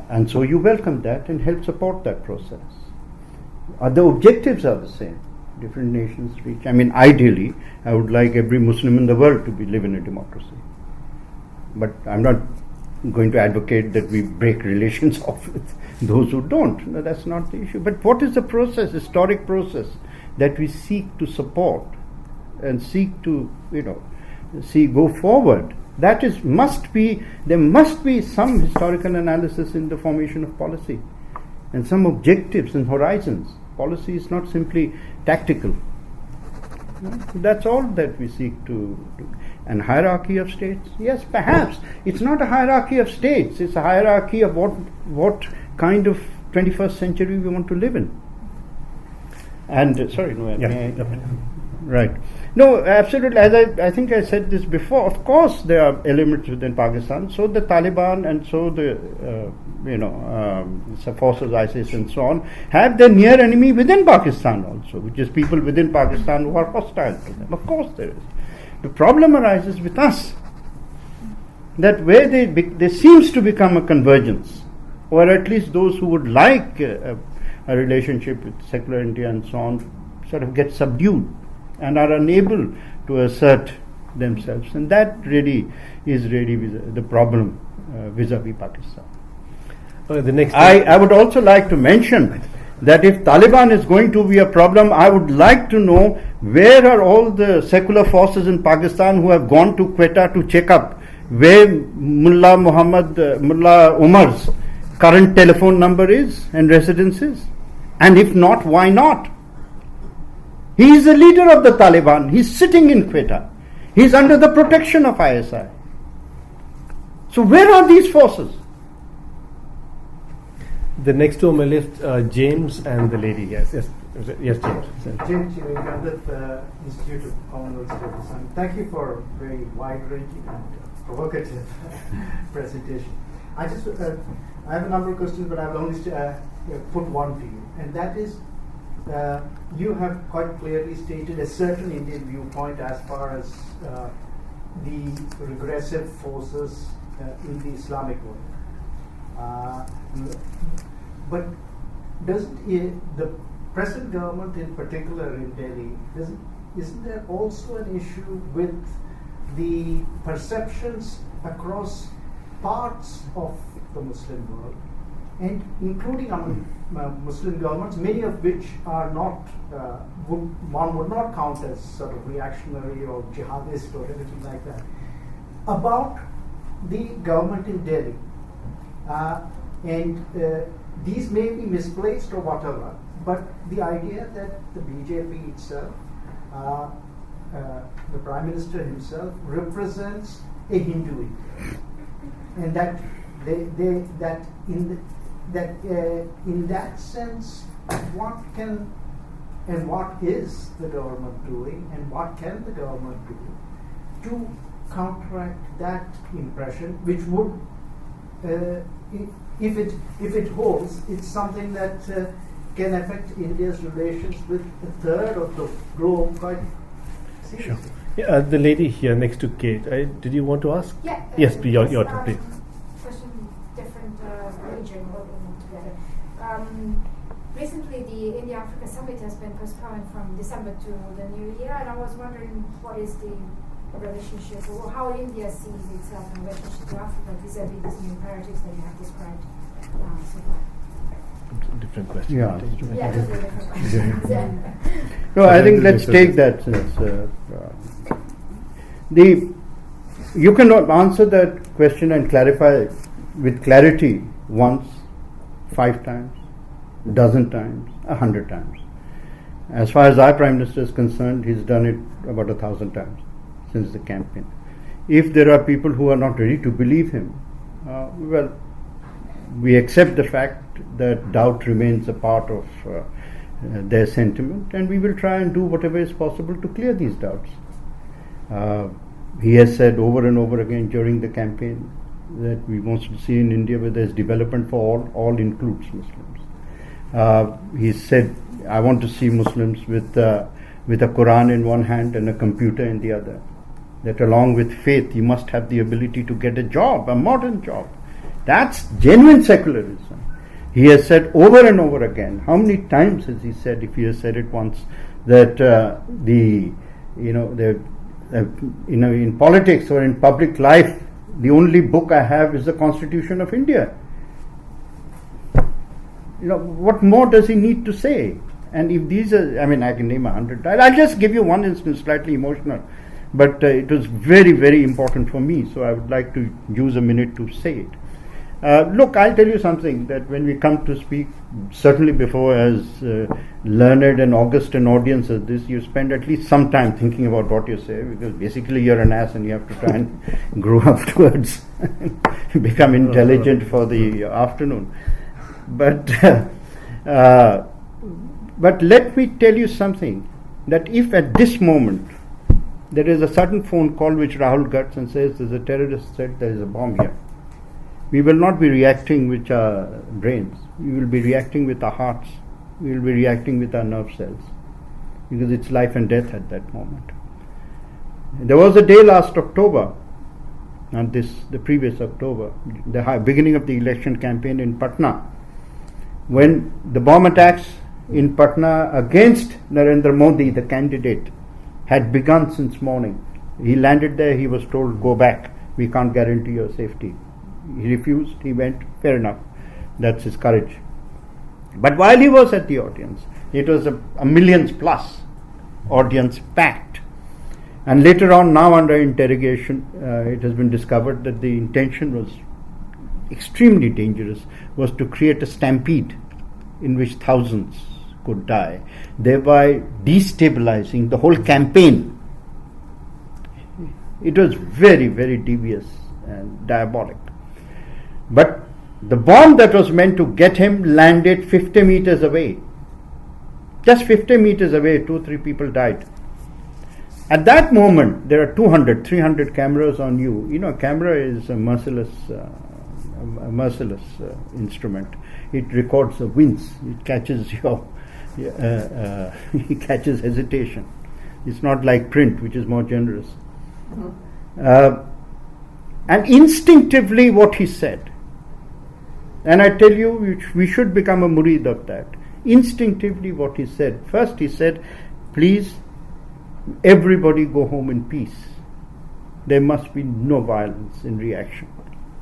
And so you welcome that and help support that process. The objectives are the same. Different nations reach. Ideally, I would like every Muslim in the world to live in a democracy. But I'm not going to advocate that we break relations off with those who don't. No, that's not the issue. But what is the process, historic process, that we seek to support and seek to, go forward? That is, there must be some historical analysis in the formation of policy and some objectives and horizons. Policy is not simply tactical. That's all that we seek to do. And hierarchy of states? Yes, perhaps. It's not a hierarchy of states. It's a hierarchy of what kind of 21st century we want to live in. And, right. No, absolutely. As I think I said this before, of course there are elements within Pakistan. So the Taliban and so the, forces, ISIS and so on, have their near enemy within Pakistan also, which is people within Pakistan who are hostile to them. Of course there is. The problem arises with us, that where there seems to become a convergence, or at least those who would like a relationship with secular India and so on, sort of get subdued and are unable to assert themselves. And that is the problem vis-a-vis Pakistan. I would also like to mention that if Taliban is going to be a problem, I would like to know where are all the secular forces in Pakistan who have gone to Quetta to check up where Mullah Umar's current telephone number is and residence is. And if not, why not? He is the leader of the Taliban. He is sitting in Quetta. He is under the protection of ISI. So where are these forces? The next two on my list, James and the lady. Yes, James. James Chiragandhat, Institute of Commonwealth Studies. Thank you for a very wide-ranging and provocative presentation. I have a number of questions, but I will only put one to you, and that is, you have quite clearly stated a certain Indian viewpoint as far as the regressive forces in the Islamic world. But doesn't the present government, in particular in Delhi, isn't there also an issue with the perceptions across parts of the Muslim world, and including among Muslim governments, many of which are not, one would not count as sort of reactionary or jihadist or anything like that, about the government in Delhi? And these may be misplaced or whatever, but the idea that the BJP itself, the Prime Minister himself, represents a Hindu India, and that in that sense, what can and what is the government doing, and what can the government do to counteract that impression, which would, if it holds, it's something that can affect India's relations with a third of the globe quite seriously. Sure. Yeah, the lady here next to Kate. Did you want to ask? Yeah. Yes, your turn, please. Question different Okay. Recently, the India-Africa Summit has been postponed from December to the new year, and I was wondering what is the relationship, or how India sees itself in relationship to Africa vis-à-vis these new imperatives that you have described so far. Different question. Yeah. Yeah, totally different questions. Yeah. No, I think let's take that since you cannot answer that question and clarify with clarity once, 5 times, dozen times, 100 times. As far as our Prime Minister is concerned, he's done it about 1,000 times since the campaign. If there are people who are not ready to believe him, well, we accept the fact that doubt remains a part of their sentiment, and we will try and do whatever is possible to clear these doubts. He has said over and over again during the campaign that we want to see in India where there is development for all includes Muslims. He said, I want to see Muslims with a Quran in one hand and a computer in the other. That along with faith, you must have the ability to get a job, a modern job. That's genuine secularism. He has said over and over again. How many times has he said, if he has said it once, that in politics or in public life, the only book I have is the Constitution of India. What more does he need to say? And if these are, I can name 100. I'll just give you one instance, slightly emotional, but it was very, very important for me, so I would like to use a minute to say it. Look, I'll tell you something, that when we come to speak, certainly before as learned and august an audience as this, you spend at least some time thinking about what you say, because basically you're an ass and you have to try and grow up towards become intelligent for the afternoon. But let me tell you something, that if at this moment there is a sudden phone call which Rahul gets and says there's a terrorist threat, there is a bomb here, we will not be reacting with our brains. We will be reacting with our hearts. We will be reacting with our nerve cells, because it's life and death at that moment. There was a day last October, not the previous October, the beginning of the election campaign in Patna, when the bomb attacks in Patna against Narendra Modi, the candidate, had begun since morning. He landed there, he was told, go back, we can't guarantee your safety. He refused, he went, fair enough, that's his courage. But while he was at the audience, it was a millions plus audience packed. And later on, now under interrogation, it has been discovered that the intention was extremely dangerous, was to create a stampede in which thousands could die, thereby destabilizing the whole campaign. It was very, very devious and diabolic. But the bomb that was meant to get him landed 50 meters away. Just 50 meters away, 2-3 people died. At that moment, there are 200, 300 cameras on you. A camera is a merciless instrument. It records the wince. It catches it catches hesitation. It's not like print, which is more generous. And instinctively what he said, and I tell you, we should become a murid of that. Instinctively what he said, first he said, please, everybody go home in peace. There must be no violence in reaction.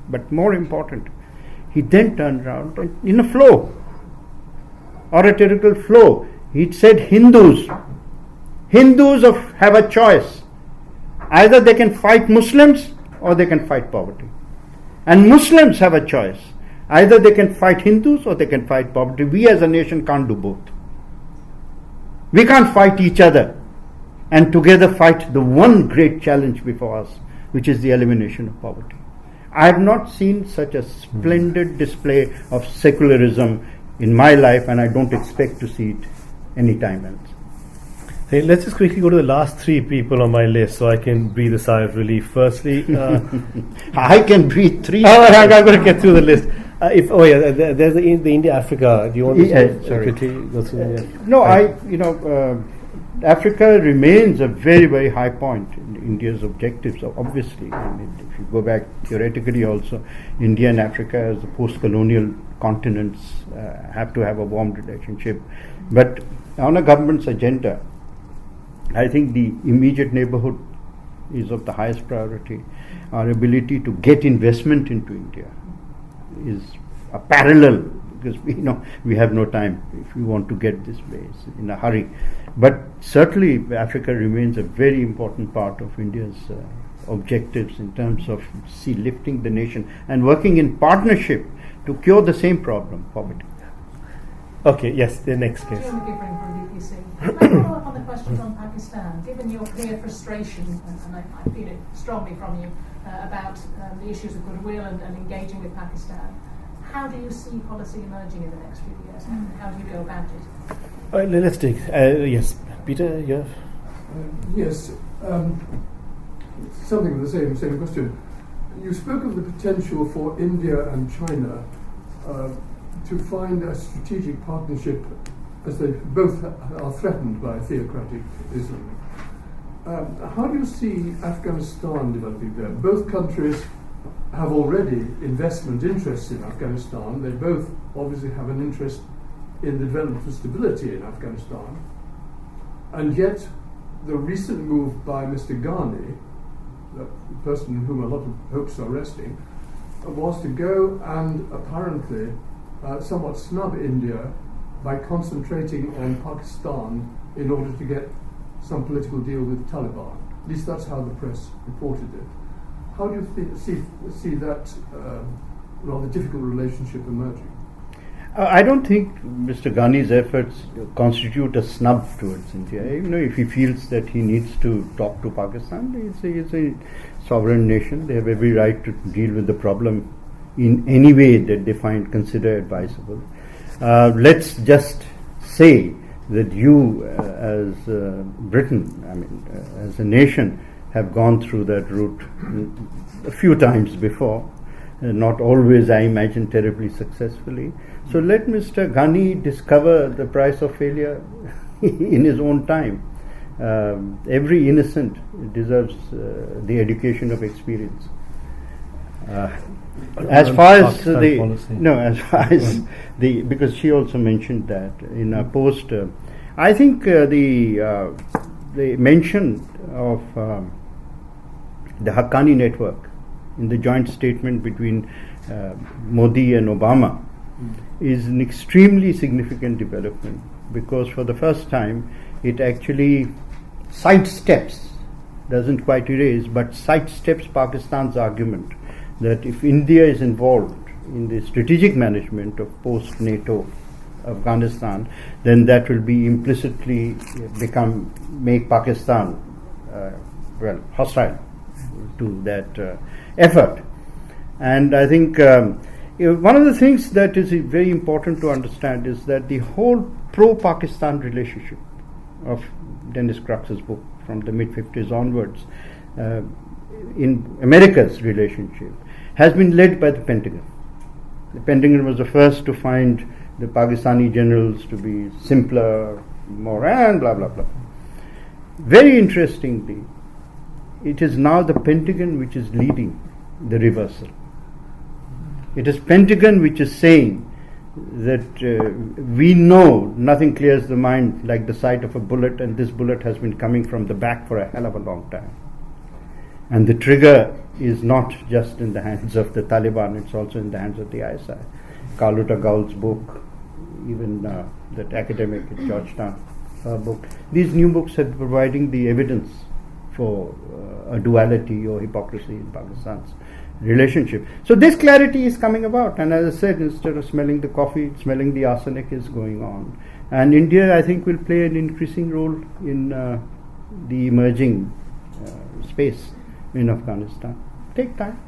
But more important, he then turned around and in a flow, oratorical flow, he said Hindus have a choice. Either they can fight Muslims or they can fight poverty. And Muslims have a choice. Either they can fight Hindus or they can fight poverty. We as a nation can't do both. We can't fight each other and together fight the one great challenge before us, which is the elimination of poverty. I have not seen such a splendid display of secularism in my life, and I don't expect to see it anytime else. Hey, let's just quickly go to the last 3 people on my list so I can breathe a sigh of relief. Firstly, I can breathe 3. I'm going to get through the list. There's the India Africa. Do you want to quickly go through? No, Africa remains a very, very high point in India's objectives, obviously. I mean, if you go back theoretically also, India and Africa as the post-colonial continents have to have a warm relationship. But on a government's agenda, I think the immediate neighborhood is of the highest priority. Our ability to get investment into India is a parallel, because we have no time if we want to get this place in a hurry. But certainly Africa remains a very important part of India's objectives in terms of lifting the nation and working in partnership to cure the same problem, poverty. Okay, yes, the next case. Can I follow up on the questions on Pakistan? Given your clear frustration, and I feel it strongly from you, about the issues of goodwill and engaging with Pakistan, how do you see policy emerging in the next few years? How do you go about it? Let's take, yes, Peter, yeah. Yes, something of the same question. You spoke of the potential for India and China to find a strategic partnership as they both are threatened by theocratic Islam. How do you see Afghanistan developing there? Both countries have already investment interests in Afghanistan. They both obviously have an interest in the development of stability in Afghanistan. And yet, the recent move by Mr. Ghani, the person in whom a lot of hopes are resting, was to go and apparently somewhat snub India by concentrating on Pakistan in order to get some political deal with Taliban. At least that's how the press reported it. How do you see that rather difficult relationship emerging? I don't think Mr. Ghani's efforts constitute a snub towards India. If he feels that he needs to talk to Pakistan, it's a sovereign nation. They have every right to deal with the problem in any way that they consider advisable. Let's just say that you, as Britain, as a nation, have gone through that route a few times before, not always, I imagine, terribly successfully. So let Mr. Ghani discover the price of failure in his own time. Every innocent deserves the education of experience. As far as because she also mentioned that in a post, I think the mention of the Haqqani network in the joint statement between Modi and Obama is an extremely significant development, because for the first time it actually sidesteps, doesn't quite erase, but sidesteps Pakistan's argument that if India is involved in the strategic management of post-NATO Afghanistan, then that will be implicitly make Pakistan hostile to that effort. And I think one of the things that is very important to understand is that the whole pro-Pakistan relationship of Dennis Crux's book from the mid-50s onwards, in America's relationship, has been led by the Pentagon. The Pentagon was the first to find the Pakistani generals to be simpler, more, and blah, blah, blah. Very interestingly, it is now the Pentagon which is leading the reversal. It is Pentagon which is saying that we know nothing clears the mind like the sight of a bullet, and this bullet has been coming from the back for a hell of a long time. And the trigger is not just in the hands of the Taliban, it's also in the hands of the ISI. Kaluta Gaul's book, even that academic at Georgetown book. These new books are providing the evidence for a duality or hypocrisy in Pakistan's relationship. So this clarity is coming about, and as I said, instead of smelling the coffee, smelling the arsenic is going on. And India, I think, will play an increasing role in the emerging space in Afghanistan. Take time,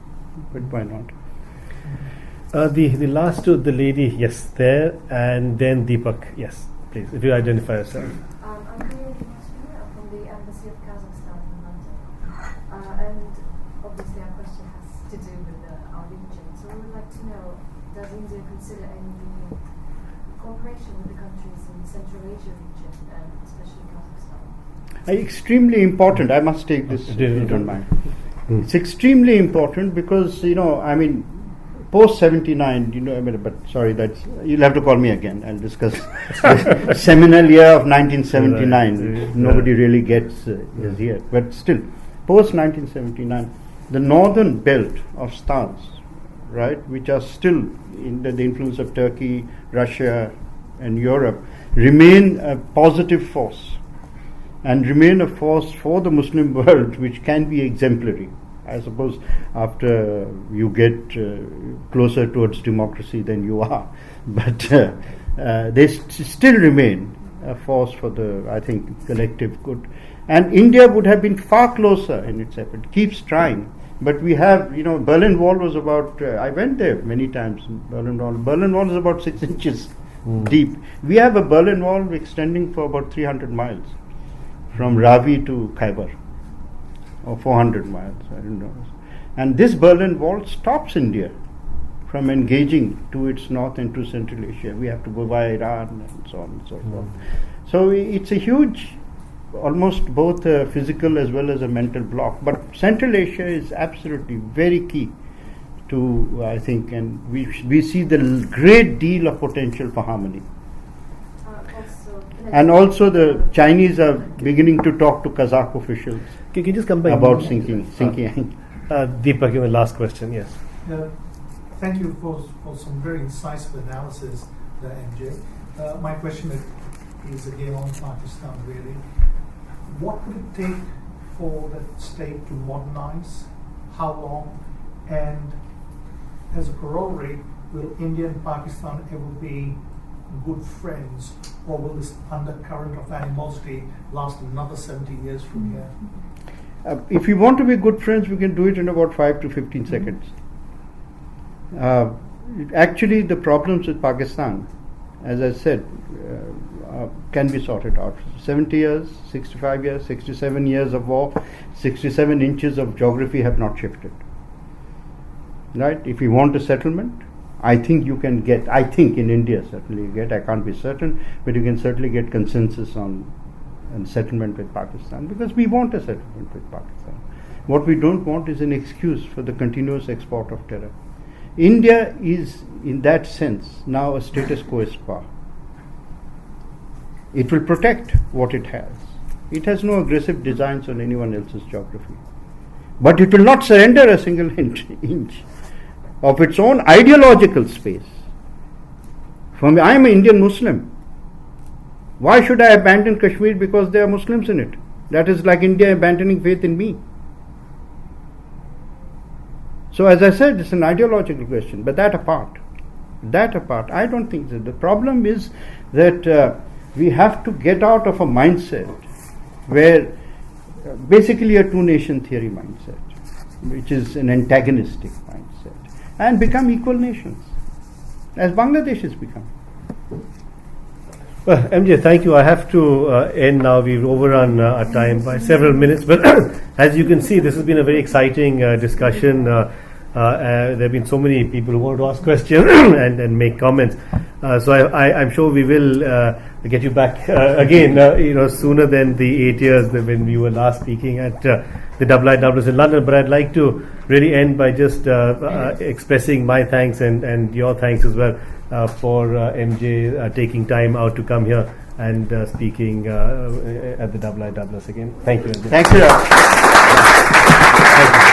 but why not? The last two, the lady, yes, there, and then Deepak, yes, please, if you identify yourself. I'm coming from the Embassy of Kazakhstan in London, and obviously our question has to do with our region. So we would like to know, does India consider any cooperation with the countries in the Central Asia region, especially Kazakhstan? Extremely important. I must take this if you don't mind. It's extremely important because, post 79, but sorry, you'll have to call me again. I'll discuss the seminal year of 1979. Nobody really gets as yet. But still, post 1979, the northern belt of stars, right, which are still in the influence of Turkey, Russia, and Europe, remain a positive force and remain a force for the Muslim world which can be exemplary. I suppose after you get closer towards democracy than you are, but they still remain a force for the, I think, collective good. And India would have been far closer in its effort, keeps trying. But we have, Berlin Wall was about, I went there many times, Berlin Wall is about 6 inches deep. We have a Berlin Wall extending for about 300 miles from Ravi to Khyber, or 400 miles, I don't know. And this Berlin Wall stops India from engaging to its north and to Central Asia. We have to go via Iran and so on and so forth. So it's a huge, almost both a physical as well as a mental block. But Central Asia is absolutely very key to, I think, and we see the great deal of potential for harmony. And also the Chinese are beginning to talk to Kazakh officials. Can you just come back about sinking. Deepak, your last question, yes. Thank you for some very incisive analysis, MJ. My question is again on Pakistan, really. What would it take for the state to modernize? How long? And as a corollary, will India and Pakistan ever be good friends, or will this undercurrent of animosity last another 70 years from here? If we want to be good friends, we can do it in about 5 to 15 seconds. Actually, the problems with Pakistan, as I said, can be sorted out. 70 years, 65 years, 67 years of war, 67 inches of geography have not shifted. Right? If you want a settlement, I think you can get, in India certainly you get, I can't be certain, but you can certainly get consensus on settlement with Pakistan, because we want a settlement with Pakistan. What we don't want is an excuse for the continuous export of terror. India is, in that sense, now a status quo. It will protect what it has. It has no aggressive designs on anyone else's geography. But it will not surrender a single inch of its own ideological space. For me, I am an Indian Muslim. Why should I abandon Kashmir because there are Muslims in it? That is like India abandoning faith in me. So as I said, it's an ideological question, but that apart, I don't think that. The problem is that we have to get out of a mindset where basically a two-nation theory mindset, which is an antagonistic mindset, and become equal nations, as Bangladesh has become. Well, MJ, thank you. I have to end now. We've overrun our time by several minutes, but as you can see, this has been a very exciting discussion. There have been so many people who want to ask questions and make comments. So I'm sure we will get you back again, sooner than the 8 years when we were last speaking at the IISS in London. But I'd like to really end by just expressing my thanks and your thanks as well for MJ taking time out to come here and speaking at the IISS again. Thank you, MJ. Thank you. Thank you.